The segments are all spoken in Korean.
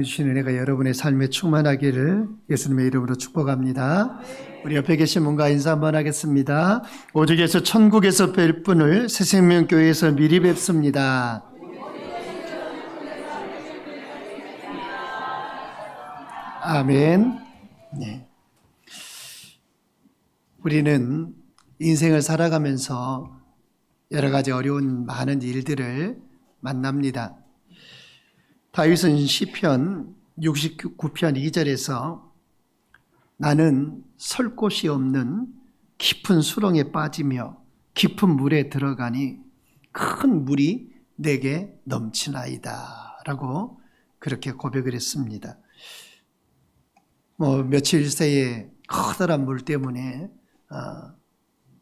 주신 은혜가 여러분의 삶에 충만하기를 예수님의 이름으로 축복합니다. 우리 옆에 계신 분과 인사 한번 하겠습니다. 오직에서 천국에서 뵐 분을 새생명교회에서 미리 뵙습니다. 아멘. 네. 우리는 인생을 살아가면서 여러 가지 어려운 많은 일들을 만납니다. 다윗은 시편 69편 2절에서 나는 설 곳이 없는 깊은 수렁에 빠지며 깊은 물에 들어가니 큰 물이 내게 넘치나이다 라고 그렇게 고백을 했습니다. 며칠 새에 커다란 물 때문에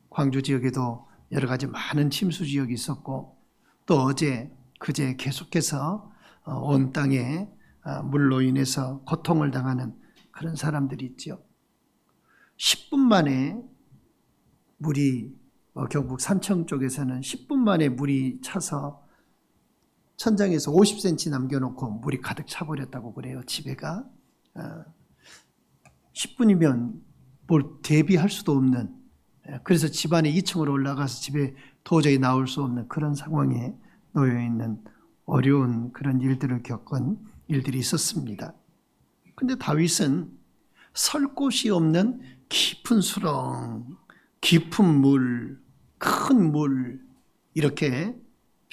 광주 지역에도 여러 가지 많은 침수 지역이 있었고 또 그제 계속해서 온 땅에 물로 인해서 고통을 당하는 그런 사람들이 있죠. 10분 만에 물이 경북 산청 쪽에서는 10분 만에 물이 차서 천장에서 50cm 남겨놓고 물이 가득 차버렸다고 그래요. 집에가 10분이면 뭘 대비할 수도 없는, 그래서 집안에 2층으로 올라가서 집에 도저히 나올 수 없는 그런 상황에 놓여 있는 어려운 그런 일들을 겪은 일들이 있었습니다. 그런데 다윗은 설 곳이 없는 깊은 수렁, 깊은 물, 큰 물 이렇게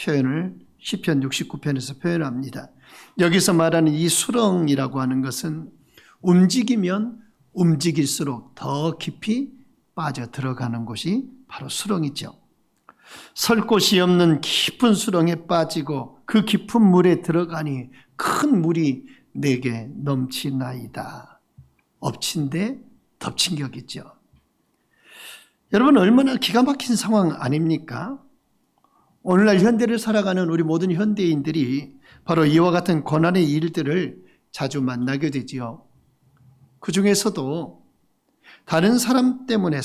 표현을 시편 69편에서 표현합니다. 여기서 말하는 이 수렁이라고 하는 것은 움직이면 움직일수록 더 깊이 빠져 들어가는 곳이 바로 수렁이죠. 설 곳이 없는 깊은 수렁에 빠지고 그 깊은 물에 들어가니 큰 물이 내게 넘치나이다. 엎친 데 덮친 격이죠. 여러분, 얼마나 기가 막힌 상황 아닙니까? 오늘날 현대를 살아가는 우리 모든 현대인들이 바로 이와 같은 고난의 일들을 자주 만나게 되지요. 그 중에서도 다른 사람 때문에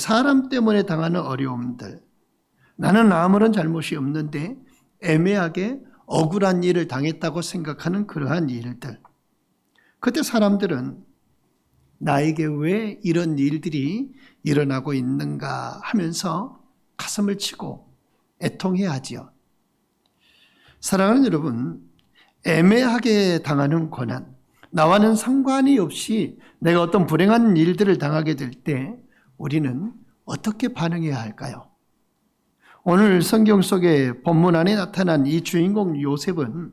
당하는 어려움들, 나는 아무런 잘못이 없는데 애매하게 억울한 일을 당했다고 생각하는 그러한 일들. 그때 사람들은 나에게 왜 이런 일들이 일어나고 있는가 하면서 가슴을 치고 애통해야 하지요. 사랑하는 여러분, 애매하게 당하는 고난, 나와는 상관이 없이 내가 어떤 불행한 일들을 당하게 될 때 우리는 어떻게 반응해야 할까요? 오늘 성경 속의 본문 안에 나타난 이 주인공 요셉은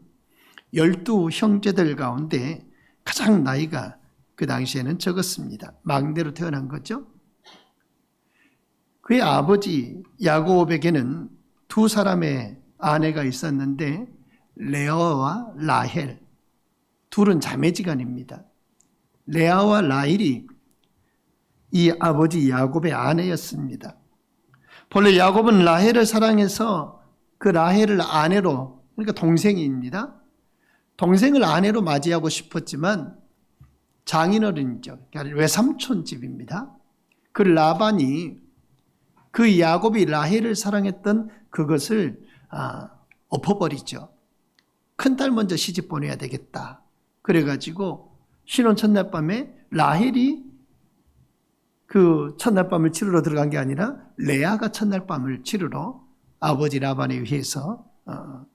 12 형제들 가운데 가장 나이가 그 당시에는 적었습니다. 막내로 태어난 거죠. 그의 아버지 야곱에게는 두 사람의 아내가 있었는데 레아와 라헬, 둘은 자매지간입니다. 레아와 라헬이 이 아버지 야곱의 아내였습니다. 본래 야곱은 라헬을 사랑해서 그 라헬을 아내로, 그러니까 동생입니다. 동생을 아내로 맞이하고 싶었지만 장인어른이죠. 그러니까 외삼촌 집입니다. 그 라반이 그 야곱이 라헬을 사랑했던 그것을 엎어버리죠. 큰딸 먼저 시집 보내야 되겠다. 그래가지고 신혼 첫날 밤에 라헬이 그 첫날 밤을 치르러 들어간 게 아니라 레아가 첫날 밤을 치르러 아버지 라반에 의해서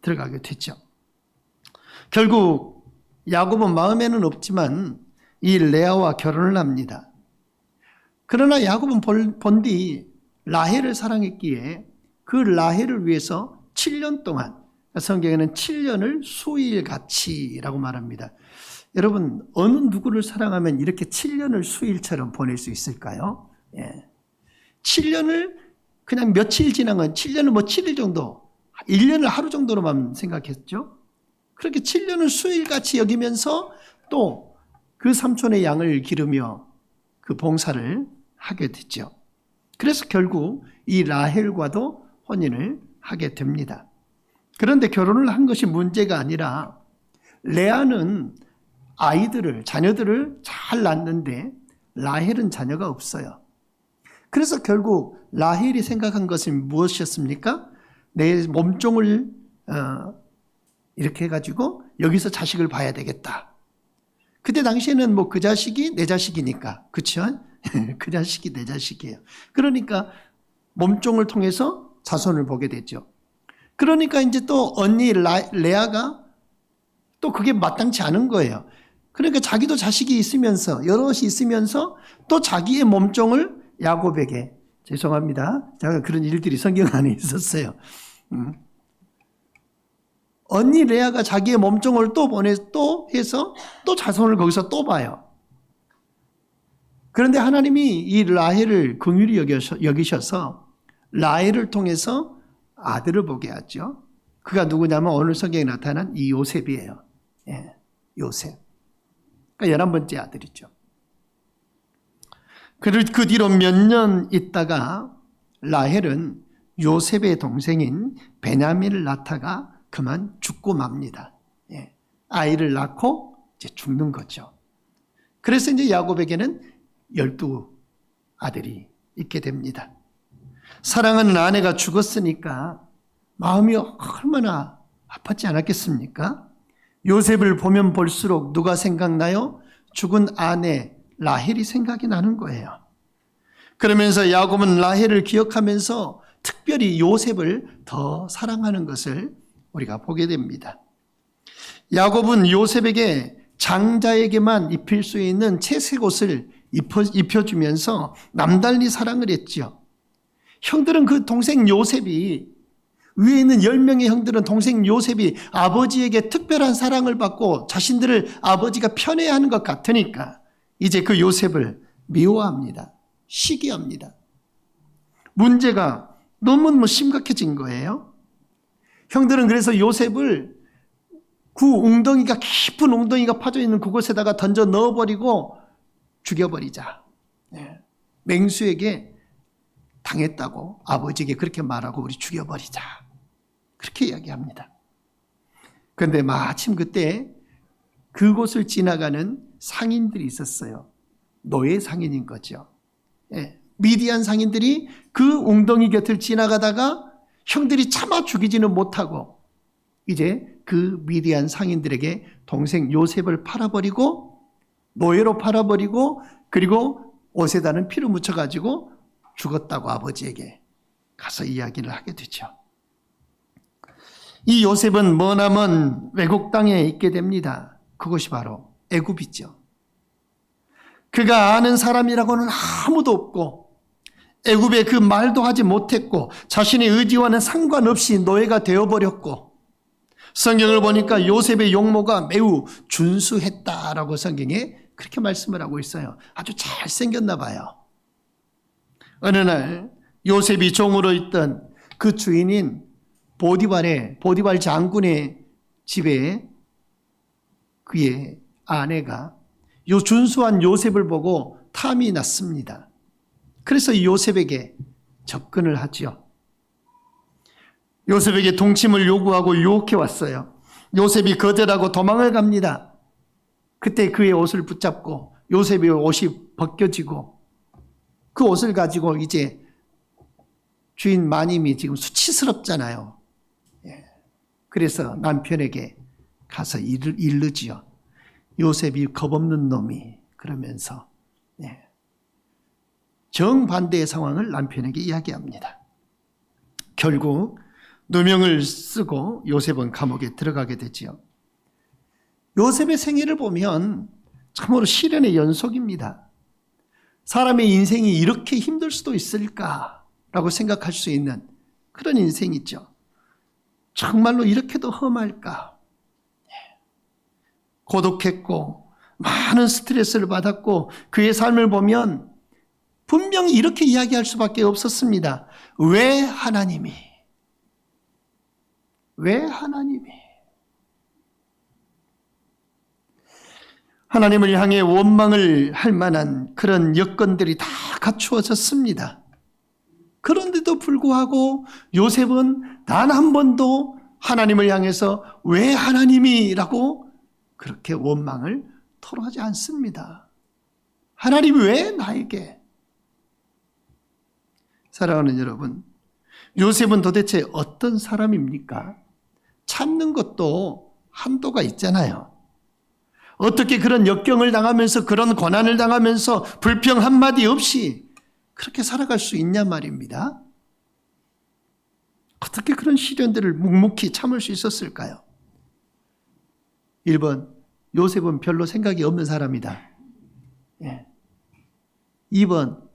들어가게 됐죠. 결국 야곱은 마음에는 없지만 이 레아와 결혼을 합니다. 그러나 야곱은 본디 라헬을 사랑했기에 그 라헬을 위해서 7년 동안, 성경에는 7년을 수일같이라고 말합니다. 여러분, 어느 누구를 사랑하면 이렇게 7년을 수일처럼 보낼 수 있을까요? 7년을 그냥 며칠 지난 건 7년을 7일 정도, 1년을 하루 정도로만 생각했죠. 그렇게 7년을 수일같이 여기면서 또 그 삼촌의 양을 기르며 그 봉사를 하게 됐죠. 그래서 결국 이 라헬과도 혼인을 하게 됩니다. 그런데 결혼을 한 것이 문제가 아니라 레아는 자녀들을 잘 낳는데 라헬은 자녀가 없어요. 그래서 결국 라헬이 생각한 것은 무엇이었습니까? 내 몸종을 이렇게 해가지고 여기서 자식을 봐야 되겠다. 그때 당시에는 뭐 그 자식이 내 자식이니까, 그렇죠? 그 자식이 내 자식이에요. 그러니까 몸종을 통해서 자손을 보게 되죠. 그러니까 이제 또 언니 레아가 또 그게 마땅치 않은 거예요. 그러니까 자기도 자식이 있으면서 여럿이 있으면서 또 자기의 몸종을 야곱에게, 죄송합니다, 제가 그런 일들이 성경 안에 있었어요. 언니 레아가 자기의 몸종을 또 해서 또 자손을 거기서 또 봐요. 그런데 하나님이 이 라헬을 긍휼히 여기셔서 라헬을 통해서 아들을 보게 하죠. 그가 누구냐면 오늘 성경에 나타난 이 요셉이에요. 예, 요셉. 그러니까 11번째 아들이죠. 그 뒤로 몇 년 있다가 라헬은 요셉의 동생인 베냐민을 낳다가 그만 죽고 맙니다. 예, 아이를 낳고 이제 죽는 거죠. 그래서 이제 야곱에게는 12아들이 있게 됩니다. 사랑하는 아내가 죽었으니까 마음이 얼마나 아팠지 않았겠습니까? 요셉을 보면 볼수록 누가 생각나요? 죽은 아내 라헬이 생각이 나는 거예요. 그러면서 야곱은 라헬을 기억하면서 특별히 요셉을 더 사랑하는 것을 우리가 보게 됩니다. 야곱은 요셉에게 장자에게만 입힐 수 있는 채색 옷을 입혀주면서 남달리 사랑을 했죠. 형들은 그 동생 요셉이, 위에 있는 10명의 형들은 동생 요셉이 아버지에게 특별한 사랑을 받고 자신들을 아버지가 편애해야 하는 것 같으니까 이제 그 요셉을 미워합니다. 시기합니다. 문제가 너무 심각해진 거예요. 형들은 그래서 요셉을 그 웅덩이가, 깊은 웅덩이가 파져 있는 그곳에다가 던져 넣어버리고 죽여버리자. 맹수에게 당했다고 아버지에게 그렇게 말하고 우리 죽여버리자. 그렇게 이야기합니다. 그런데 마침 그때 그곳을 지나가는 상인들이 있었어요. 노예 상인인 거죠. 미디안 상인들이 그 웅덩이 곁을 지나가다가 형들이 차마 죽이지는 못하고 이제 그 미디안 상인들에게 동생 요셉을 팔아버리고, 노예로 팔아버리고, 그리고 옷에다는 피를 묻혀가지고 죽었다고 아버지에게 가서 이야기를 하게 되죠. 이 요셉은 머나먼 외국 땅에 있게 됩니다. 그것이 바로 애굽이죠. 그가 아는 사람이라고는 아무도 없고 애굽에 그 말도 하지 못했고 자신의 의지와는 상관없이 노예가 되어버렸고, 성경을 보니까 요셉의 용모가 매우 준수했다라고 성경에 그렇게 말씀을 하고 있어요. 아주 잘생겼나 봐요. 어느 날 요셉이 종으로 있던 그 주인인 보디발 장군의 집에 그의 아내가 요 준수한 요셉을 보고 탐이 났습니다. 그래서 이 요셉에게 접근을 하죠. 요셉에게 동침을 요구하고 유혹해 왔어요. 요셉이 거절하고 도망을 갑니다. 그때 그의 옷을 붙잡고 요셉의 옷이 벗겨지고 그 옷을 가지고 이제 주인 마님이 지금 수치스럽잖아요. 그래서 남편에게 가서 이르지요. 요셉이 겁없는 놈이, 그러면서 정반대의 상황을 남편에게 이야기합니다. 결국 누명을 쓰고 요셉은 감옥에 들어가게 되지요. 요셉의 생애를 보면 참으로 시련의 연속입니다. 사람의 인생이 이렇게 힘들 수도 있을까라고 생각할 수 있는 그런 인생이죠. 정말로 이렇게도 험할까? 고독했고 많은 스트레스를 받았고 그의 삶을 보면 분명히 이렇게 이야기할 수밖에 없었습니다. 왜 하나님이? 하나님을 향해 원망을 할 만한 그런 여건들이 다 갖추어졌습니다. 그런데도 불구하고 요셉은 단 한 번도 하나님을 향해서 왜 하나님이라고 그렇게 원망을 토로하지 않습니다. 하나님 왜 나에게? 사랑하는 여러분, 요셉은 도대체 어떤 사람입니까? 참는 것도 한도가 있잖아요. 어떻게 그런 역경을 당하면서 그런 고난을 당하면서 불평 한마디 없이 그렇게 살아갈 수 있냐 말입니다. 어떻게 그런 시련들을 묵묵히 참을 수 있었을까요? 1번, 요셉은 별로 생각이 없는 사람이다. 2번,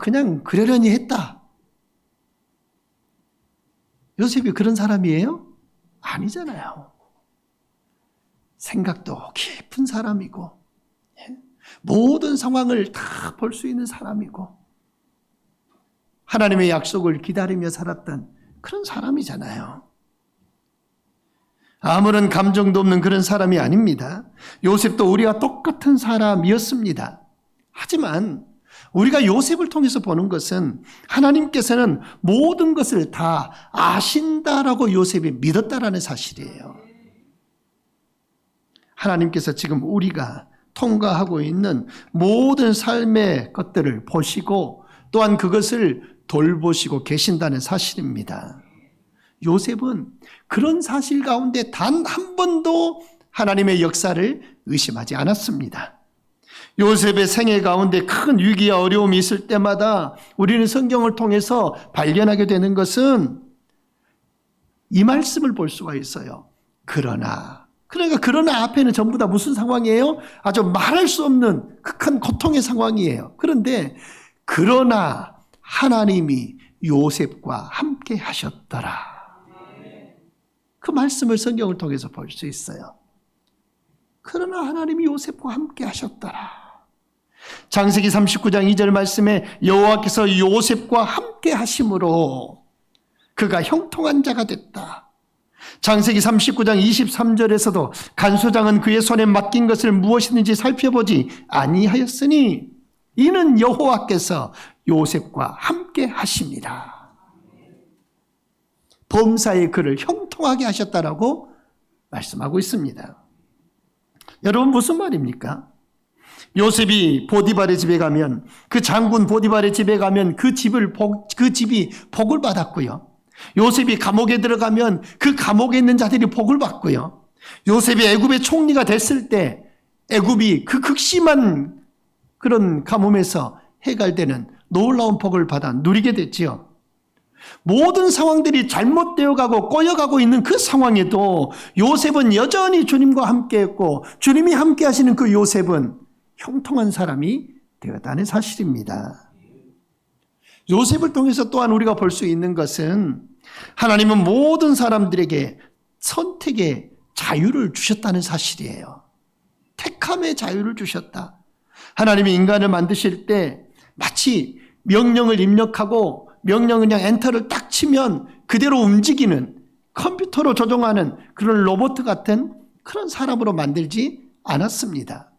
그냥 그러려니 했다. 요셉이 그런 사람이에요? 아니잖아요. 생각도 깊은 사람이고 모든 상황을 다 볼 수 있는 사람이고 하나님의 약속을 기다리며 살았던 그런 사람이잖아요. 아무런 감정도 없는 그런 사람이 아닙니다. 요셉도 우리와 똑같은 사람이었습니다. 하지만 우리가 요셉을 통해서 보는 것은 하나님께서는 모든 것을 다 아신다라고 요셉이 믿었다라는 사실이에요. 하나님께서 지금 우리가 통과하고 있는 모든 삶의 것들을 보시고 또한 그것을 돌보시고 계신다는 사실입니다. 요셉은 그런 사실 가운데 단 한 번도 하나님의 역사를 의심하지 않았습니다. 요셉의 생애 가운데 큰 위기와 어려움이 있을 때마다 우리는 성경을 통해서 발견하게 되는 것은 이 말씀을 볼 수가 있어요. 그러나 앞에는 전부 다 무슨 상황이에요? 아주 말할 수 없는 극한 고통의 상황이에요. 그런데 그러나 하나님이 요셉과 함께 하셨더라. 그 말씀을 성경을 통해서 볼 수 있어요. 그러나 하나님이 요셉과 함께 하셨더라. 창세기 39장 2절 말씀에 여호와께서 요셉과 함께 하심으로 그가 형통한 자가 됐다. 창세기 39장 23절에서도 간수장은 그의 손에 맡긴 것을 무엇이든지 살펴보지 아니하였으니 이는 여호와께서 요셉과 함께 하심이라. 범사의 그를 형통하게 하셨다라고 말씀하고 있습니다. 여러분 무슨 말입니까? 요셉이 보디발의 집에 가면 그 장군 보디발의 집에 가면 그 집이 복을 받았고요. 요셉이 감옥에 들어가면 그 감옥에 있는 자들이 복을 받고요. 요셉이 애굽의 총리가 됐을 때 애굽이 그 극심한 그런 가뭄에서 해갈되는 놀라운 복을 받아 누리게 됐지요. 모든 상황들이 잘못되어 가고 꼬여가고 있는 그 상황에도 요셉은 여전히 주님과 함께했고 주님이 함께 하시는 그 요셉은 형통한 사람이 되었다는 사실입니다. 요셉을 통해서 또한 우리가 볼 수 있는 것은 하나님은 모든 사람들에게 선택의 자유를 주셨다는 사실이에요. 택함의 자유를 주셨다. 하나님이 인간을 만드실 때 마치 명령을 입력하고 명령을 그냥 엔터를 딱 치면 그대로 움직이는 컴퓨터로 조종하는 그런 로봇 같은 그런 사람으로 만들지 않았습니다.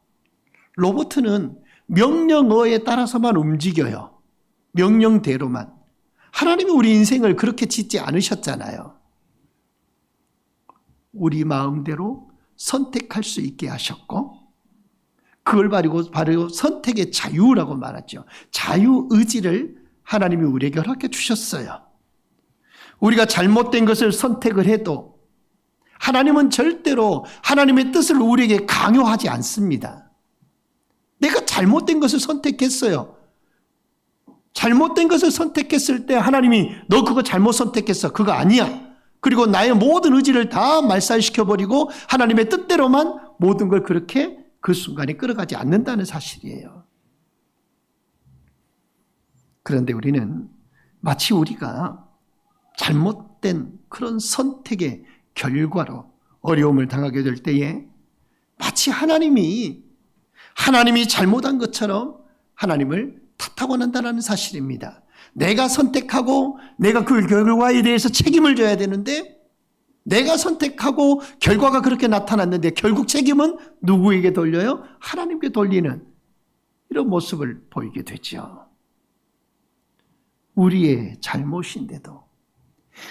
로봇은 명령어에 따라서만 움직여요. 명령대로만. 하나님이 우리 인생을 그렇게 짓지 않으셨잖아요. 우리 마음대로 선택할 수 있게 하셨고 그걸 바로 선택의 자유라고 말하죠. 자유의지를 하나님이 우리에게 허락해 주셨어요. 우리가 잘못된 것을 선택을 해도 하나님은 절대로 하나님의 뜻을 우리에게 강요하지 않습니다. 내가 잘못된 것을 선택했어요. 잘못된 것을 선택했을 때 하나님이 너 그거 잘못 선택했어. 그거 아니야. 그리고 나의 모든 의지를 다 말살시켜버리고 하나님의 뜻대로만 모든 걸 그렇게 그 순간에 끌어가지 않는다는 사실이에요. 그런데 우리는 마치 우리가 잘못된 그런 선택의 결과로 어려움을 당하게 될 때에 마치 하나님이 잘못한 것처럼 하나님을 탓하곤 한다는 사실입니다. 내가 선택하고 내가 그 결과에 대해서 책임을 져야 되는데 내가 선택하고 결과가 그렇게 나타났는데 결국 책임은 누구에게 돌려요? 하나님께 돌리는 이런 모습을 보이게 되죠. 우리의 잘못인데도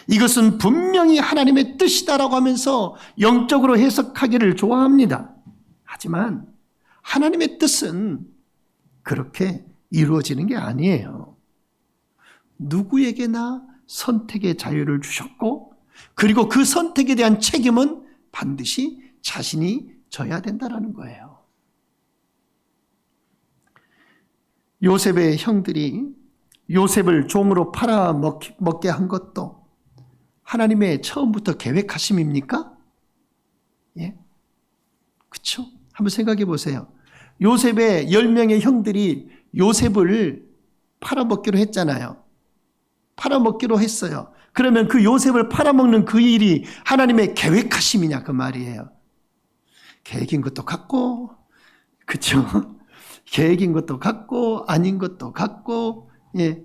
이것은 분명히 하나님의 뜻이다라고 하면서 영적으로 해석하기를 좋아합니다. 하지만 하나님의 뜻은 그렇게 이루어지는 게 아니에요. 누구에게나 선택의 자유를 주셨고 그리고 그 선택에 대한 책임은 반드시 자신이 줘야 된다라는 거예요. 요셉의 형들이 요셉을 종으로 팔아먹게 한 것도 하나님의 처음부터 계획하심입니까? 예? 그렇죠? 한번 생각해 보세요. 요셉의 10명의 형들이 요셉을 팔아먹기로 했잖아요. 팔아먹기로 했어요. 그러면 그 요셉을 팔아먹는 그 일이 하나님의 계획하심이냐 그 말이에요. 계획인 것도 같고, 그렇죠? 계획인 것도 같고 아닌 것도 같고, 예,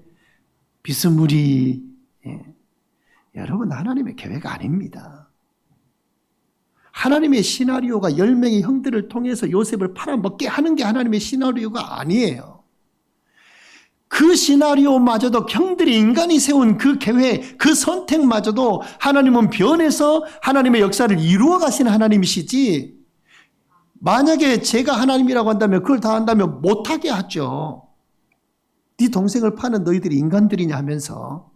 비스무리. 예. 여러분, 하나님의 계획 아닙니다. 하나님의 시나리오가 10명의 형들을 통해서 요셉을 팔아먹게 하는 게 하나님의 시나리오가 아니에요. 그 시나리오마저도 형들이 인간이 세운 그 계획, 그 선택마저도 하나님은 변해서 하나님의 역사를 이루어 가시는 하나님이시지, 만약에 제가 하나님이라고 한다면 그걸 다 한다면 못하게 하죠. 네 동생을 파는 너희들이 인간들이냐 하면서.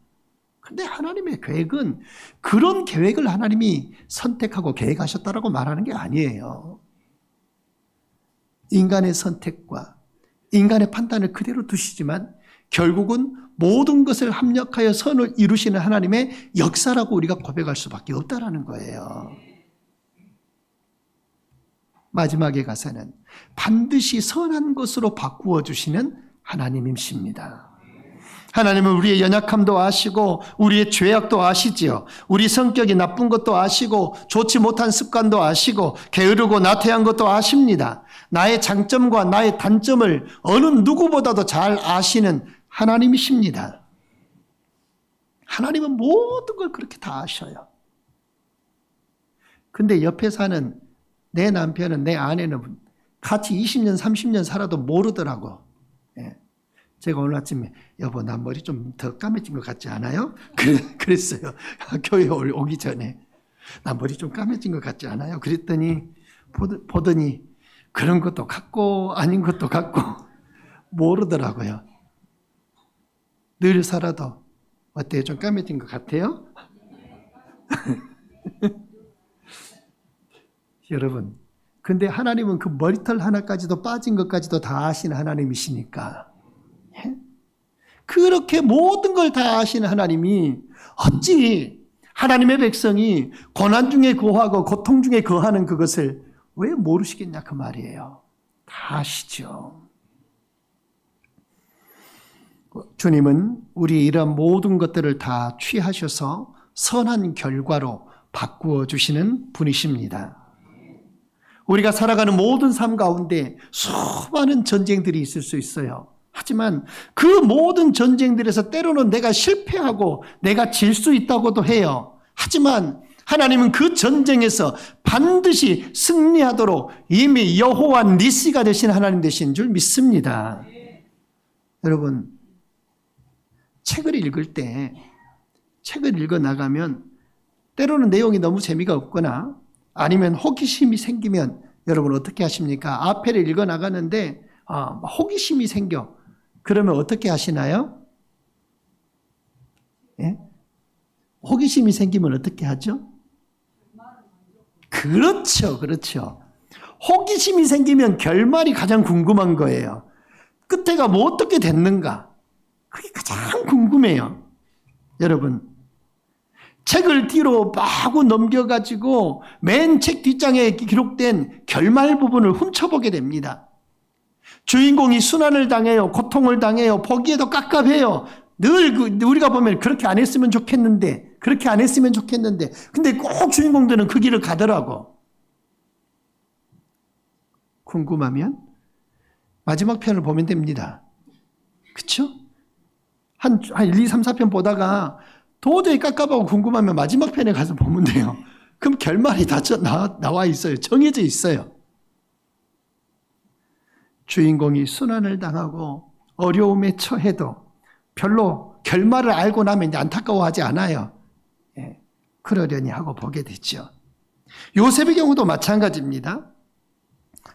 근데 하나님의 계획은 그런 계획을 하나님이 선택하고 계획하셨다라고 말하는 게 아니에요. 인간의 선택과 인간의 판단을 그대로 두시지만 결국은 모든 것을 합력하여 선을 이루시는 하나님의 역사라고 우리가 고백할 수밖에 없다라는 거예요. 마지막에 가서는 반드시 선한 것으로 바꾸어 주시는 하나님이십니다. 하나님은 우리의 연약함도 아시고 우리의 죄악도 아시지요. 우리 성격이 나쁜 것도 아시고 좋지 못한 습관도 아시고 게으르고 나태한 것도 아십니다. 나의 장점과 나의 단점을 어느 누구보다도 잘 아시는 하나님이십니다. 하나님은 모든 걸 그렇게 다 아셔요. 근데 옆에 사는 내 남편은, 내 아내는 같이 20년 30년 살아도 모르더라고. 예. 제가 오늘 아침에 여보 나 머리 좀 더 까매진 것 같지 않아요? 그랬어요. 교회 오기 전에 나 머리 좀 까매진 것 같지 않아요? 그랬더니 보더니 그런 것도 같고 아닌 것도 같고 모르더라고요. 늘 살아도 어때요? 좀 까매진 것 같아요? 여러분, 근데 하나님은 그 머리털 하나까지도 빠진 것까지도 다 아시는 하나님이시니까, 예? 그렇게 모든 걸 다 아시는 하나님이 어찌 하나님의 백성이 고난 중에 거하고 고통 중에 거하는 그것을 왜 모르시겠냐 그 말이에요. 다 아시죠. 주님은 우리 이런 모든 것들을 다 취하셔서 선한 결과로 바꾸어 주시는 분이십니다. 우리가 살아가는 모든 삶 가운데 수많은 전쟁들이 있을 수 있어요. 하지만 그 모든 전쟁들에서 때로는 내가 실패하고 내가 질 수 있다고도 해요. 하지만 하나님은 그 전쟁에서 반드시 승리하도록 이미 여호와 니시가 되신 하나님 되신 줄 믿습니다. 여러분, 책을 읽을 때 책을 읽어 나가면 때로는 내용이 너무 재미가 없거나 아니면 호기심이 생기면 여러분 어떻게 하십니까? 앞에를 읽어 나가는데 호기심이 생겨. 그러면 어떻게 하시나요? 예? 호기심이 생기면 어떻게 하죠? 그렇죠. 그렇죠. 호기심이 생기면 결말이 가장 궁금한 거예요. 끝에가 뭐 어떻게 됐는가? 그게 가장 궁금해요. 여러분, 책을 뒤로 마구 넘겨가지고 맨 책 뒷장에 기록된 결말 부분을 훔쳐보게 됩니다. 주인공이 순환을 당해요. 고통을 당해요. 보기에도 깝깝해요. 늘 우리가 보면 그렇게 안 했으면 좋겠는데, 그렇게 안 했으면 좋겠는데, 근데 꼭 주인공들은 그 길을 가더라고. 궁금하면 마지막 편을 보면 됩니다. 그렇죠? 한 1, 2, 3, 4편 보다가 도저히 깝깝하고 궁금하면 마지막 편에 가서 보면 돼요. 그럼 결말이 다 나와 있어요. 정해져 있어요. 주인공이 순환을 당하고 어려움에 처해도 별로 결말을 알고 나면 이제 안타까워하지 않아요. 예, 그러려니 하고 보게 됐죠. 요셉의 경우도 마찬가지입니다.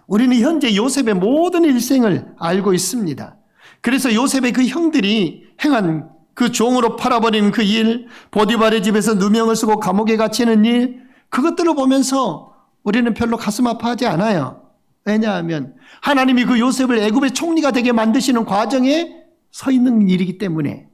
우리는 현재 요셉의 모든 일생을 알고 있습니다. 그래서 요셉의 그 형들이 행한 그 종으로 팔아버리는 그 일, 보디발의 집에서 누명을 쓰고 감옥에 갇히는 일, 그것들을 보면서 우리는 별로 가슴 아파하지 않아요. 왜냐하면 하나님이 그 요셉을 애굽의 총리가 되게 만드시는 과정에 서 있는 일이기 때문에.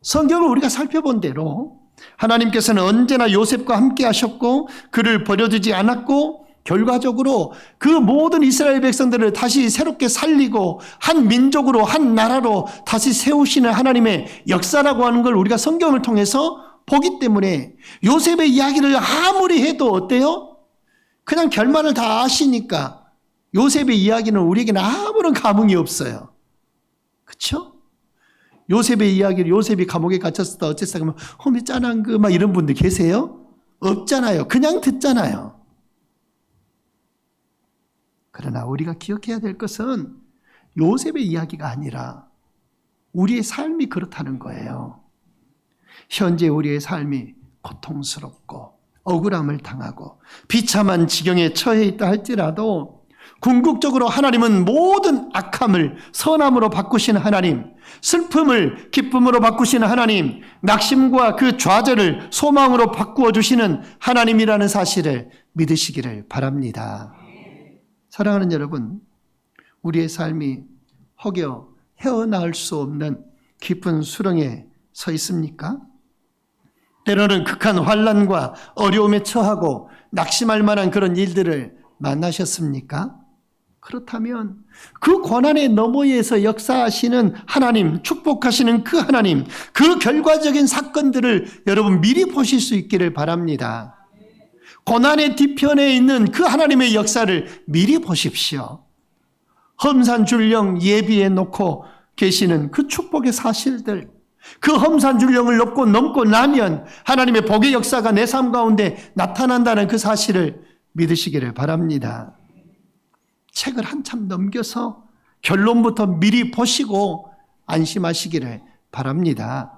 성경을 우리가 살펴본 대로 하나님께서는 언제나 요셉과 함께 하셨고 그를 버려두지 않았고 결과적으로 그 모든 이스라엘 백성들을 다시 새롭게 살리고 한 민족으로 한 나라로 다시 세우시는 하나님의 역사라고 하는 걸 우리가 성경을 통해서 보기 때문에 요셉의 이야기를 아무리 해도 어때요? 그냥 결말을 다 아시니까 요셉의 이야기는 우리에게는 아무런 감흥이 없어요. 그렇죠? 요셉의 이야기를 요셉이 감옥에 갇혔다 어쨌다 그러면 홈이 짠한 그 막 이런 분들 계세요? 없잖아요. 그냥 듣잖아요. 그러나 우리가 기억해야 될 것은 요셉의 이야기가 아니라 우리의 삶이 그렇다는 거예요. 현재 우리의 삶이 고통스럽고 억울함을 당하고 비참한 지경에 처해 있다 할지라도 궁극적으로 하나님은 모든 악함을 선함으로 바꾸시는 하나님, 슬픔을 기쁨으로 바꾸시는 하나님, 낙심과 그 좌절을 소망으로 바꾸어 주시는 하나님이라는 사실을 믿으시기를 바랍니다. 사랑하는 여러분, 우리의 삶이 혹여 헤어나올 수 없는 깊은 수렁에 서 있습니까? 때로는 극한 환난과 어려움에 처하고 낙심할 만한 그런 일들을 만나셨습니까? 그렇다면 그 고난의 너머에서 역사하시는 하나님, 축복하시는 그 하나님, 그 결과적인 사건들을 여러분 미리 보실 수 있기를 바랍니다. 고난의 뒤편에 있는 그 하나님의 역사를 미리 보십시오. 험산줄령 예비해 놓고 계시는 그 축복의 사실들, 그 험산줄령을 넘고 나면 하나님의 복의 역사가 내 삶 가운데 나타난다는 그 사실을 믿으시기를 바랍니다. 책을 한참 넘겨서 결론부터 미리 보시고 안심하시기를 바랍니다.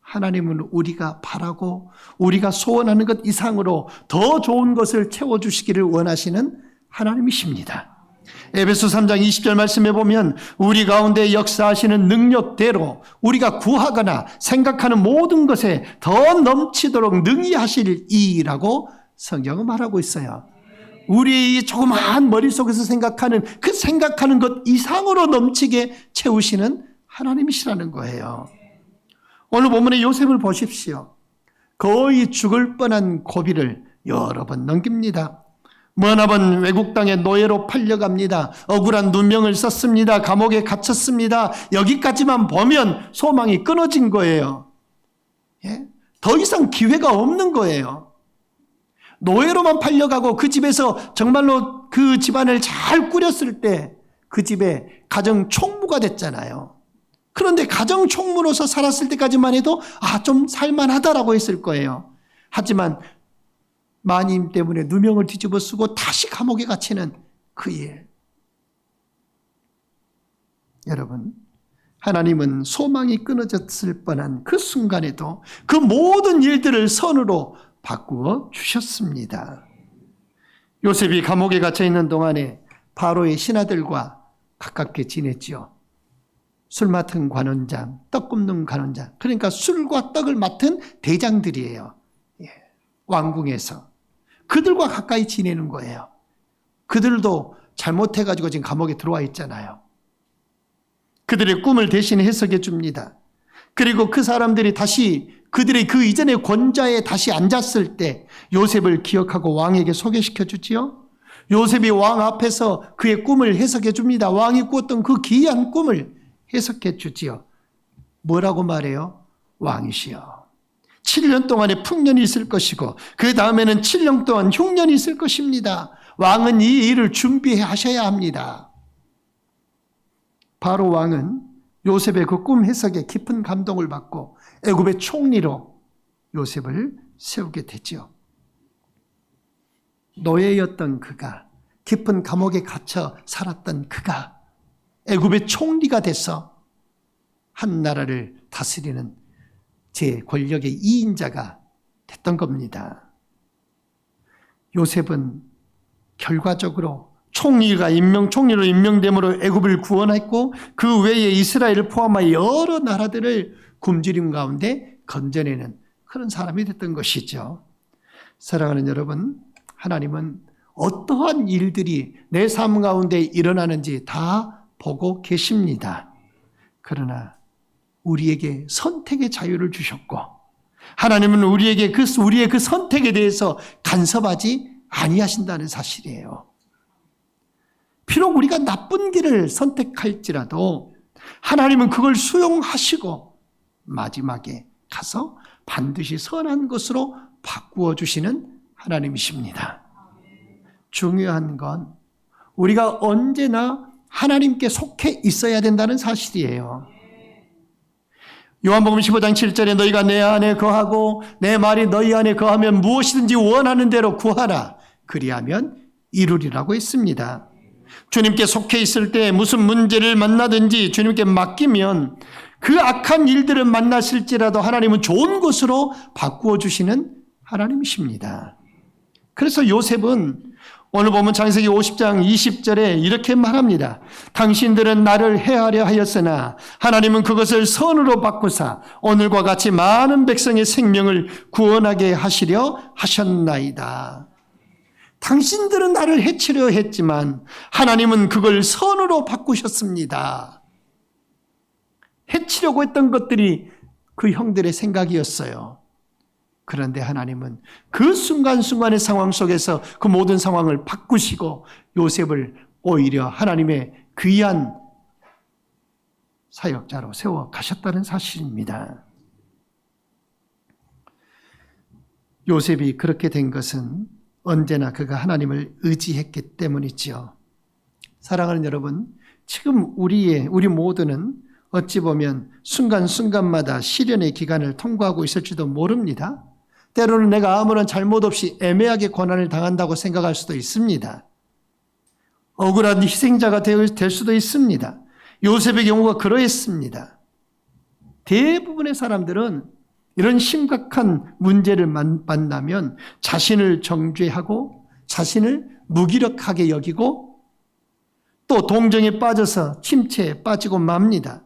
하나님은 우리가 바라고 우리가 소원하는 것 이상으로 더 좋은 것을 채워주시기를 원하시는 하나님이십니다. 에베소 3장 20절 말씀에 보면 우리 가운데 역사하시는 능력대로 우리가 구하거나 생각하는 모든 것에 더 넘치도록 능히 하실 이라고 성경은 말하고 있어요. 우리의 조그마한 머릿속에서 생각하는 그 생각하는 것 이상으로 넘치게 채우시는 하나님이시라는 거예요. 오늘 본문의 요셉을 보십시오. 거의 죽을 뻔한 고비를 여러 번 넘깁니다. 머나먼 외국 땅에 노예로 팔려갑니다. 억울한 누명을 썼습니다. 감옥에 갇혔습니다. 여기까지만 보면 소망이 끊어진 거예요. 예? 더 이상 기회가 없는 거예요. 노예로만 팔려가고 그 집에서 정말로 그 집안을 잘 꾸렸을 때 그 집에 가정 총무가 됐잖아요. 그런데 가정 총무로서 살았을 때까지만 해도 좀 살만하다라고 했을 거예요. 하지만 마님 때문에 누명을 뒤집어 쓰고 다시 감옥에 갇히는 그 일. 여러분, 하나님은 소망이 끊어졌을 뻔한 그 순간에도 그 모든 일들을 선으로 바꾸어 주셨습니다. 요셉이 감옥에 갇혀 있는 동안에 바로의 신하들과 가깝게 지냈지요. 술 맡은 관원장, 떡 굽는 관원장, 그러니까 술과 떡을 맡은 대장들이에요. 왕궁에서. 그들과 가까이 지내는 거예요. 그들도 잘못해가지고 지금 감옥에 들어와 있잖아요. 그들의 꿈을 대신 해석해 줍니다. 그리고 그 사람들이 다시 그들의 그 이전의 권좌에 다시 앉았을 때 요셉을 기억하고 왕에게 소개시켜 주지요. 요셉이 왕 앞에서 그의 꿈을 해석해 줍니다. 왕이 꾸었던 그 기이한 꿈을 해석해 주지요. 뭐라고 말해요? 왕이시여. 7년 동안의 풍년이 있을 것이고 그 다음에는 7년 동안 흉년이 있을 것입니다. 왕은 이 일을 준비해 하셔야 합니다. 바로 왕은 요셉의 그 꿈 해석에 깊은 감동을 받고 애굽의 총리로 요셉을 세우게 되죠. 노예였던 그가, 깊은 감옥에 갇혀 살았던 그가 애굽의 총리가 돼서 한 나라를 다스리는 제 권력의 2인자가 됐던 겁니다. 요셉은 결과적으로 총리로 임명됨으로 애굽을 구원했고 그 외에 이스라엘을 포함하여 여러 나라들을 굶주림 가운데 건져내는 그런 사람이 됐던 것이죠. 사랑하는 여러분, 하나님은 어떠한 일들이 내 삶 가운데 일어나는지 다 보고 계십니다. 그러나 우리에게 선택의 자유를 주셨고 하나님은 우리의 그 선택에 대해서 간섭하지 아니하신다는 사실이에요. 비록 우리가 나쁜 길을 선택할지라도 하나님은 그걸 수용하시고 마지막에 가서 반드시 선한 것으로 바꾸어 주시는 하나님이십니다. 중요한 건 우리가 언제나 하나님께 속해 있어야 된다는 사실이에요. 요한복음 15장 7절에 너희가 내 안에 거하고 내 말이 너희 안에 거하면 무엇이든지 원하는 대로 구하라. 그리하면 이루리라고 했습니다. 주님께 속해 있을 때 무슨 문제를 만나든지 주님께 맡기면 그 악한 일들을 만나실지라도 하나님은 좋은 것으로 바꾸어 주시는 하나님이십니다. 그래서 요셉은 오늘 보면 창세기 50장 20절에 이렇게 말합니다. 당신들은 나를 해하려 하였으나 하나님은 그것을 선으로 바꾸사 오늘과 같이 많은 백성의 생명을 구원하게 하시려 하셨나이다. 당신들은 나를 해치려 했지만 하나님은 그걸 선으로 바꾸셨습니다. 해치려고 했던 것들이 그 형들의 생각이었어요. 그런데 하나님은 그 순간순간의 상황 속에서 그 모든 상황을 바꾸시고 요셉을 오히려 하나님의 귀한 사역자로 세워 가셨다는 사실입니다. 요셉이 그렇게 된 것은 언제나 그가 하나님을 의지했기 때문이지요. 사랑하는 여러분, 지금 우리 모두는 어찌 보면 순간순간마다 시련의 기간을 통과하고 있을지도 모릅니다. 때로는 내가 아무런 잘못 없이 애매하게 고난을 당한다고 생각할 수도 있습니다. 억울한 희생자가 될 수도 있습니다. 요셉의 경우가 그러했습니다. 대부분의 사람들은 이런 심각한 문제를 만나면 자신을 정죄하고 자신을 무기력하게 여기고 또 동정에 빠져서 침체에 빠지고 맙니다.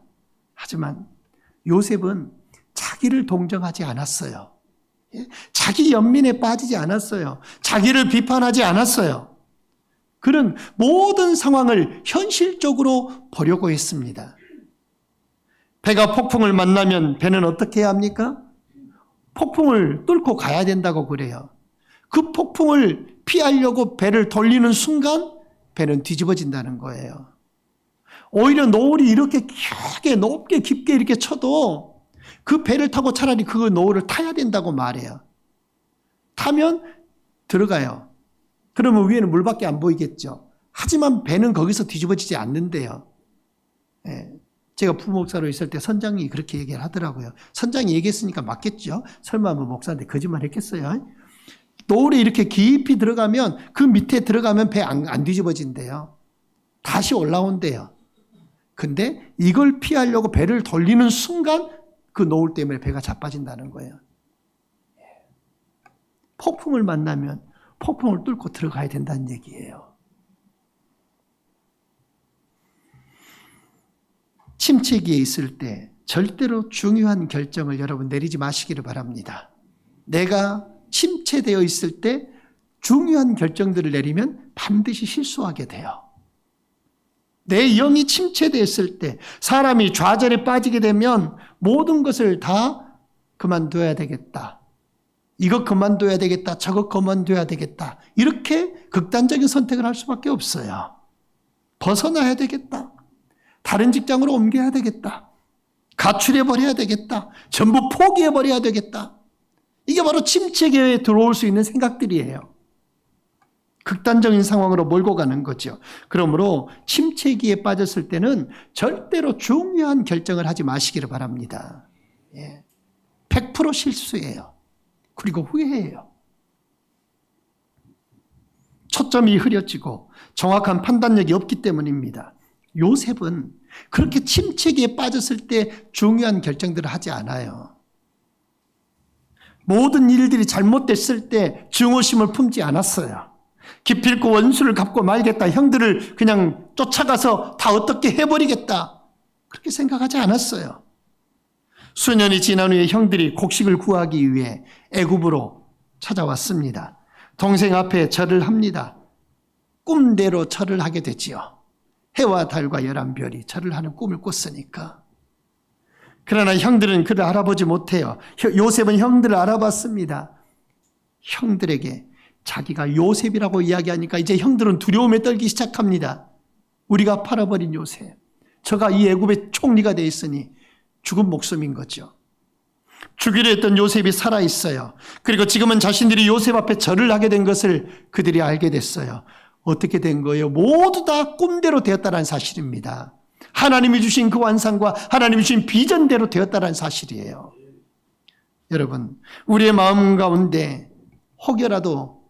하지만 요셉은 자기를 동정하지 않았어요. 자기 연민에 빠지지 않았어요. 자기를 비판하지 않았어요. 그는 모든 상황을 현실적으로 보려고 했습니다. 배가 폭풍을 만나면 배는 어떻게 해야 합니까? 폭풍을 뚫고 가야 된다고 그래요. 그 폭풍을 피하려고 배를 돌리는 순간 배는 뒤집어진다는 거예요. 오히려 노을이 이렇게 크게 높게 깊게 이렇게 쳐도 그 배를 타고 차라리 그 노을을 타야 된다고 말해요. 타면 들어가요. 그러면 위에는 물밖에 안 보이겠죠. 하지만 배는 거기서 뒤집어지지 않는데요. 제가 부목사로 있을 때 선장이 그렇게 얘기를 하더라고요. 선장이 얘기했으니까 맞겠죠. 설마 뭐 목사한테 거짓말 했겠어요. 노을에 이렇게 깊이 들어가면 그 밑에 들어가면 배 안 뒤집어진대요. 다시 올라온대요. 근데 이걸 피하려고 배를 돌리는 순간 그 노을 때문에 배가 자빠진다는 거예요. 폭풍을 만나면 폭풍을 뚫고 들어가야 된다는 얘기예요. 침체기에 있을 때 절대로 중요한 결정을 여러분 내리지 마시기를 바랍니다. 내가 침체되어 있을 때 중요한 결정들을 내리면 반드시 실수하게 돼요. 내 영이 침체되었을 때 사람이 좌절에 빠지게 되면 모든 것을 다 그만둬야 되겠다. 이거 그만둬야 되겠다. 저거 그만둬야 되겠다. 이렇게 극단적인 선택을 할 수밖에 없어요. 벗어나야 되겠다. 다른 직장으로 옮겨야 되겠다. 가출해버려야 되겠다. 전부 포기해버려야 되겠다. 이게 바로 침체기에 들어올 수 있는 생각들이에요. 극단적인 상황으로 몰고 가는 거죠. 그러므로 침체기에 빠졌을 때는 절대로 중요한 결정을 하지 마시기를 바랍니다. 100% 실수예요. 그리고 후회해요. 초점이 흐려지고 정확한 판단력이 없기 때문입니다. 요셉은 그렇게 침체기에 빠졌을 때 중요한 결정들을 하지 않아요. 모든 일들이 잘못됐을 때 증오심을 품지 않았어요. 기필코 원수를 갚고 말겠다. 형들을 그냥 쫓아가서 다 어떻게 해버리겠다. 그렇게 생각하지 않았어요. 수년이 지난 후에 형들이 곡식을 구하기 위해 애굽으로 찾아왔습니다. 동생 앞에 절을 합니다. 꿈대로 절을 하게 되지요. 해와 달과 11별이 절을 하는 꿈을 꿨으니까. 그러나 형들은 그를 알아보지 못해요. 요셉은 형들을 알아봤습니다. 형들에게 자기가 요셉이라고 이야기하니까 이제 형들은 두려움에 떨기 시작합니다. 우리가 팔아버린 요셉, 저가 이 애굽의 총리가 돼 있으니 죽은 목숨인 거죠. 죽이려 했던 요셉이 살아있어요. 그리고 지금은 자신들이 요셉 앞에 절을 하게 된 것을 그들이 알게 됐어요. 어떻게 된 거예요? 모두 다 꿈대로 되었다는 사실입니다. 하나님이 주신 그 환상과 하나님이 주신 비전대로 되었다는 사실이에요. 여러분, 우리의 마음 가운데 혹여라도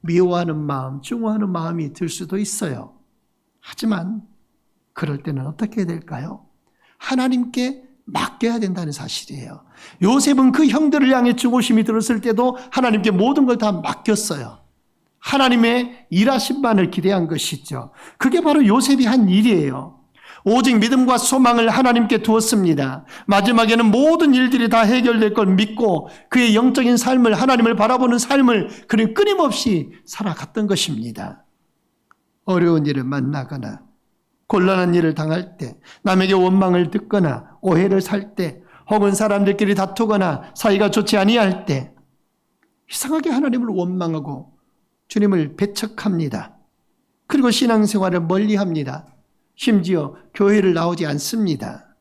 미워하는 마음, 증오하는 마음이 들 수도 있어요. 하지만 그럴 때는 어떻게 해야 될까요? 하나님께 맡겨야 된다는 사실이에요. 요셉은 그 형들을 향해 증오심이 들었을 때도 하나님께 모든 걸 다 맡겼어요. 하나님의 일하심만을 기대한 것이죠. 그게 바로 요셉이 한 일이에요. 오직 믿음과 소망을 하나님께 두었습니다. 마지막에는 모든 일들이 다 해결될 걸 믿고 그의 영적인 삶을, 하나님을 바라보는 삶을 그는 끊임없이 살아갔던 것입니다. 어려운 일을 만나거나 곤란한 일을 당할 때, 남에게 원망을 듣거나 오해를 살 때, 혹은 사람들끼리 다투거나 사이가 좋지 아니할 때 이상하게 하나님을 원망하고 주님을 배척합니다. 그리고 신앙생활을 멀리합니다. 심지어 교회를 나오지 않습니다.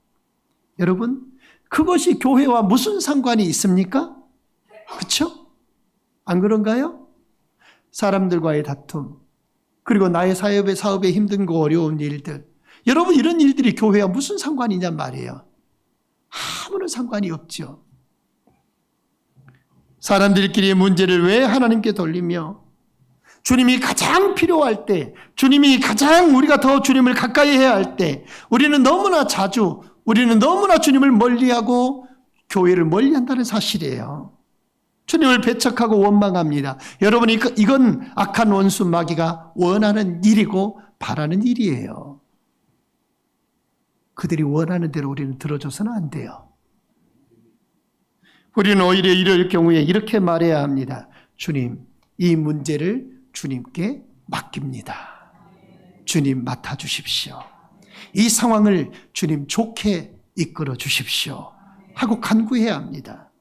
여러분, 그것이 교회와 무슨 상관이 있습니까? 그렇죠? 안 그런가요? 사람들과의 다툼, 그리고 나의 사업에 힘든 거 어려운 일들, 여러분 이런 일들이 교회와 무슨 상관이냐 말이에요. 아무런 상관이 없죠. 사람들끼리의 문제를 왜 하나님께 돌리며 주님이 가장 필요할 때, 주님이 가장 우리가 더 주님을 가까이 해야 할 때 우리는 너무나 주님을 멀리하고 교회를 멀리한다는 사실이에요. 주님을 배척하고 원망합니다. 여러분, 이건 악한 원수 마귀가 원하는 일이고 바라는 일이에요. 그들이 원하는 대로 우리는 들어줘서는 안 돼요. 우리는 오히려 이럴 경우에 이렇게 말해야 합니다. 주님, 이 문제를 주님께 맡깁니다. 주님 맡아주십시오. 이 상황을 주님 좋게 이끌어 주십시오 하고 간구해야 합니다.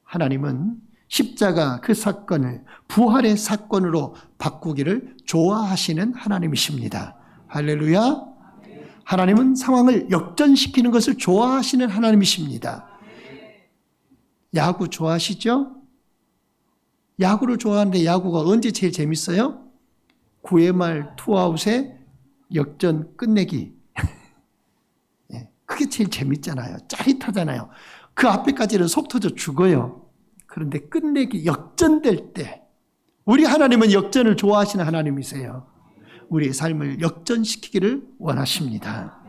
하나님은 십자가 그 사건을 부활의 사건으로 바꾸기를 좋아하시는 하나님이십니다. 할렐루야. 하나님은 상황을 역전시키는 것을 좋아하시는 하나님이십니다. 야구 좋아하시죠? 야구를 좋아하는데 야구가 언제 제일 재밌어요? 9회 말 투아웃에 역전 끝내기. 그게 제일 재밌잖아요. 짜릿하잖아요. 그 앞에까지는 속 터져 죽어요. 그런데 끝내기, 역전될 때 우리 하나님은 역전을 좋아하시는 하나님이세요. 우리의 삶을 역전시키기를 원하십니다.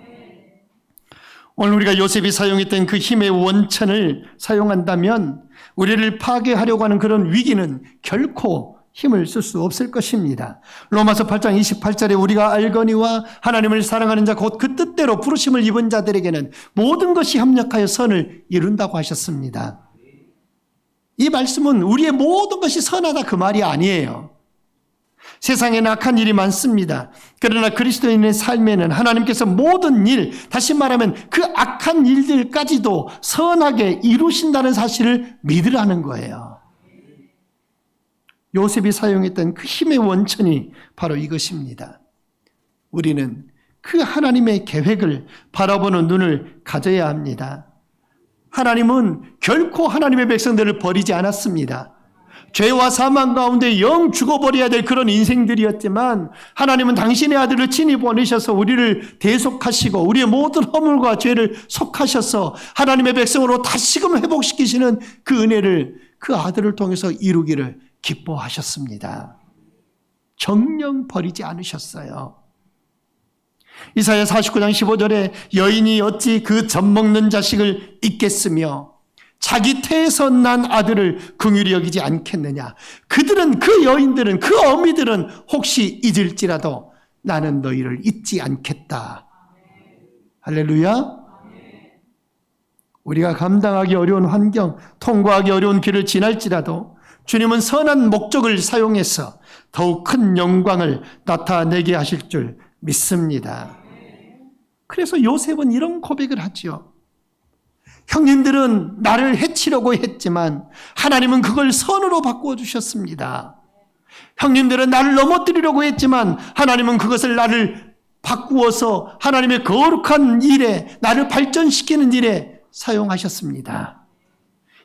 오늘 우리가 요셉이 사용했던 그 힘의 원천을 사용한다면 우리를 파괴하려고 하는 그런 위기는 결코 힘을 쓸 수 없을 것입니다. 로마서 8장 28절에 우리가 알거니와 하나님을 사랑하는 자 곧 그 뜻대로 부르심을 입은 자들에게는 모든 것이 협력하여 선을 이룬다고 하셨습니다. 이 말씀은 우리의 모든 것이 선하다 그 말이 아니에요. 세상에는 악한 일이 많습니다. 그러나 그리스도인의 삶에는 하나님께서 모든 일, 다시 말하면 그 악한 일들까지도 선하게 이루신다는 사실을 믿으라는 거예요. 요셉이 사용했던 그 힘의 원천이 바로 이것입니다. 우리는 그 하나님의 계획을 바라보는 눈을 가져야 합니다. 하나님은 결코 하나님의 백성들을 버리지 않았습니다. 죄와 사망 가운데 영 죽어버려야 될 그런 인생들이었지만 하나님은 당신의 아들을 친히 보내셔서 우리를 대속하시고 우리의 모든 허물과 죄를 속하셔서 하나님의 백성으로 다시금 회복시키시는 그 은혜를 그 아들을 통해서 이루기를 기뻐하셨습니다. 정녕 버리지 않으셨어요. 이사야 49장 15절에 여인이 어찌 그 젖먹는 자식을 잊겠으며 자기 태에서 난 아들을 긍휼히 여기지 않겠느냐. 그들은, 그 여인들은, 그 어미들은 혹시 잊을지라도 나는 너희를 잊지 않겠다. 할렐루야. 우리가 감당하기 어려운 환경, 통과하기 어려운 길을 지날지라도 주님은 선한 목적을 사용해서 더욱 큰 영광을 나타내게 하실 줄 믿습니다. 그래서 요셉은 이런 고백을 하죠. 형님들은 나를 해치려고 했지만 하나님은 그걸 선으로 바꾸어 주셨습니다. 형님들은 나를 넘어뜨리려고 했지만 하나님은 그것을 나를 바꾸어서 하나님의 거룩한 일에, 나를 발전시키는 일에 사용하셨습니다.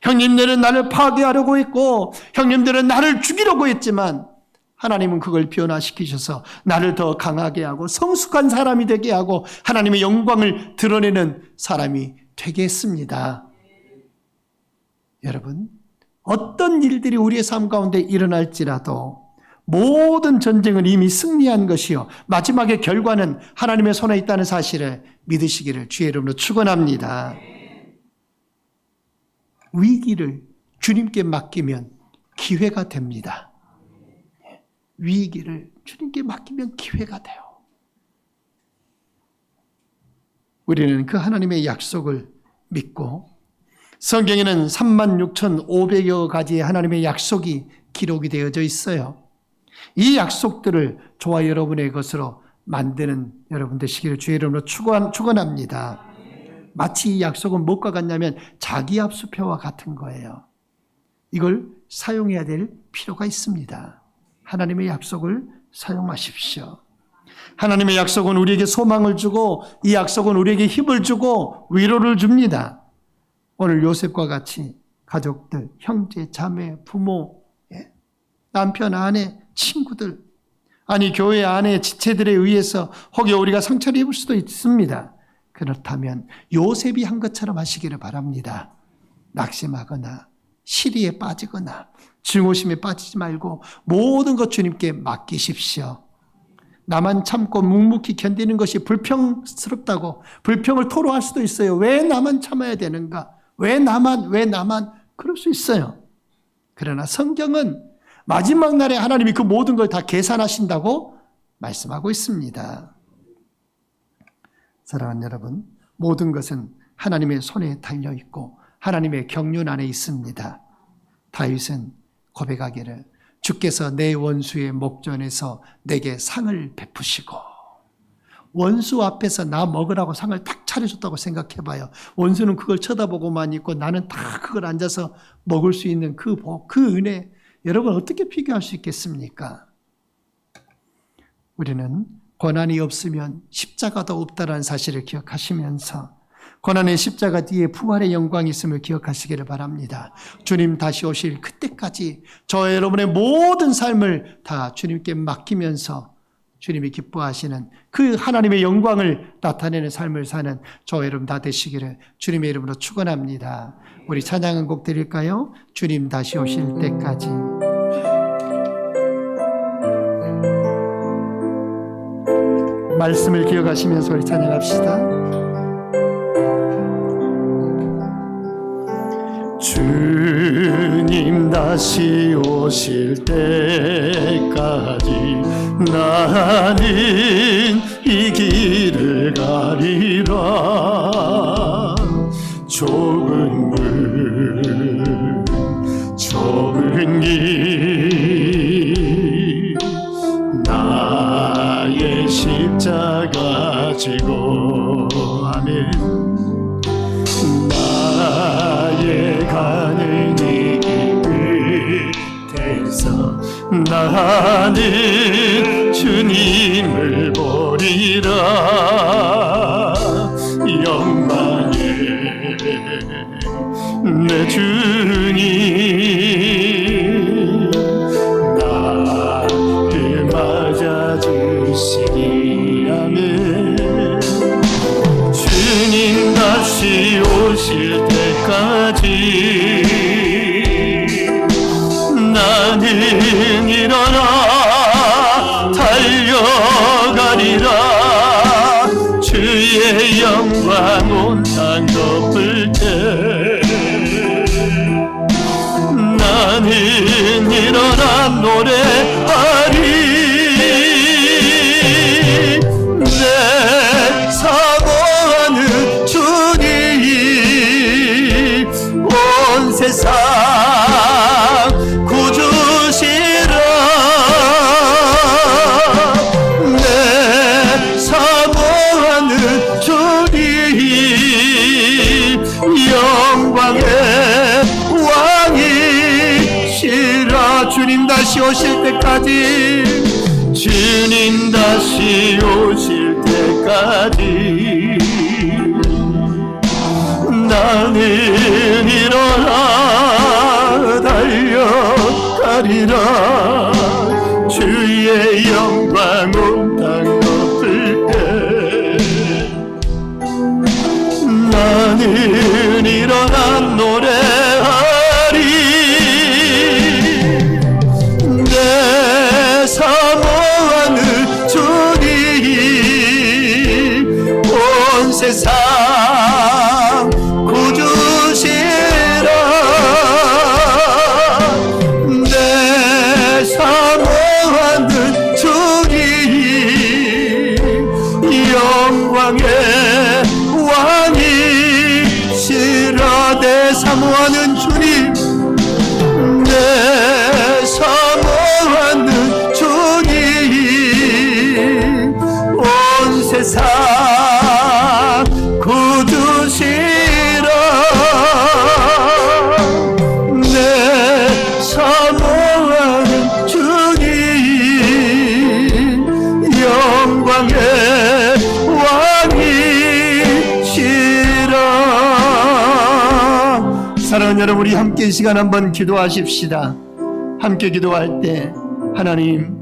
형님들은 나를 파괴하려고 했고 형님들은 나를 죽이려고 했지만 하나님은 그걸 변화시키셔서 나를 더 강하게 하고 성숙한 사람이 되게 하고 하나님의 영광을 드러내는 사람이 되게 했습니다. 여러분, 어떤 일들이 우리의 삶 가운데 일어날지라도 모든 전쟁은 이미 승리한 것이요 마지막의 결과는 하나님의 손에 있다는 사실을 믿으시기를 주의 이름으로 축원합니다. 위기를 주님께 맡기면 기회가 됩니다. 위기를 주님께 맡기면 기회가 돼요. 우리는 그 하나님의 약속을 믿고 성경에는 36,500여 가지의 하나님의 약속이 기록이 되어져 있어요. 이 약속들을 저와 여러분의 것으로 만드는 여러분 되시기를 주의 이름으로 축원합니다. 마치 이 약속은 무엇과 같냐면 자기합수표와 같은 거예요. 이걸 사용해야 될 필요가 있습니다. 하나님의 약속을 사용하십시오. 하나님의 약속은 우리에게 소망을 주고 이 약속은 우리에게 힘을 주고 위로를 줍니다. 오늘 요셉과 같이 가족들, 형제, 자매, 부모, 남편, 아내, 친구들, 아니 교회 안에 지체들에 의해서 혹여 우리가 상처를 입을 수도 있습니다. 그렇다면 요셉이 한 것처럼 하시기를 바랍니다. 낙심하거나 시리에 빠지거나 증오심에 빠지지 말고 모든 것 주님께 맡기십시오. 나만 참고 묵묵히 견디는 것이 불평스럽다고 불평을 토로할 수도 있어요. 왜 나만 참아야 되는가? 왜 나만? 그럴 수 있어요. 그러나 성경은 마지막 날에 하나님이 그 모든 걸 다 계산하신다고 말씀하고 있습니다. 사랑하는 여러분, 모든 것은 하나님의 손에 달려있고 하나님의 경륜 안에 있습니다. 다윗은 고백하기를 주께서 내 원수의 목전에서 내게 상을 베푸시고, 원수 앞에서 나 먹으라고 상을 딱 차려줬다고 생각해봐요. 원수는 그걸 쳐다보고만 있고 나는 다 그걸 앉아서 먹을 수 있는 그 복, 그 은혜, 여러분 어떻게 비교할 수 있겠습니까? 우리는 고난이 없으면 십자가도 없다라는 사실을 기억하시면서 고난의 십자가 뒤에 부활의 영광이 있음을 기억하시기를 바랍니다. 주님 다시 오실 그때까지 저와 여러분의 모든 삶을 다 주님께 맡기면서 주님이 기뻐하시는 그 하나님의 영광을 나타내는 삶을 사는 저와 여러분 다 되시기를 주님의 이름으로 축원합니다. 우리 찬양 한 곡 드릴까요? 주님 다시 오실 때까지. 말씀을 기억하시면서 우리 찬양합시다. 주님 다시 오실 때까지 나는 이 길을 가리라. 좁은 길 나의 십자가 지고 아멘. 나의 가는 이 끝에서 나는 주님을 보리라. 영광의 내 주님 나를 맞아주시니 아멘. 주님 다시 오실 때까지 나는 일어나 달려가리라. 주의 영광 온 땅 덮을 때 나는 일어나 노래하리. 내 사모하는 주님 온 세상 구주 오실 때까지, 주님 다시 오실 때까지 나는 일어나 달려가리라. 주의 영광 온 땅 덮을 때 나는 일어나 노래하리. 내 사모하는 주님 온 세상 구주시라. 내 사모하는 주님 영광의 왕이시라. 내 사모하는 주님, 내 사모하는 주님 온 세상 구주시라. 내 사모하는 주님 영광의 왕이시라. 사랑하는 여러분, 우리 함께 이 시간 한번 기도하십시다. 함께 기도할 때 하나님,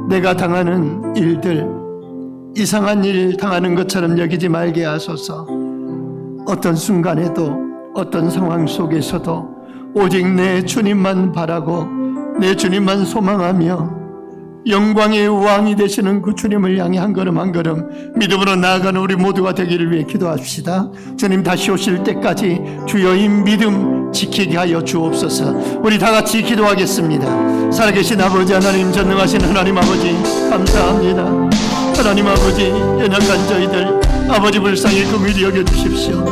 내가 당하는 일들 이상한 일 당하는 것처럼 여기지 말게 하소서. 어떤 순간에도 어떤 상황 속에서도 오직 내 주님만 바라고 내 주님만 소망하며 영광의 왕이 되시는 그 주님을 향해 한 걸음 한 걸음 믿음으로 나아가는 우리 모두가 되기를 위해 기도합시다. 주님 다시 오실 때까지 주여 이 믿음 지키게 하여 주옵소서. 우리 다 같이 기도하겠습니다. 살아계신 아버지 하나님, 전능하신 하나님 아버지, 감사합니다. 하나님 아버지, 연약한 저희들 아버지 불쌍히 긍휼히 여겨주십시오.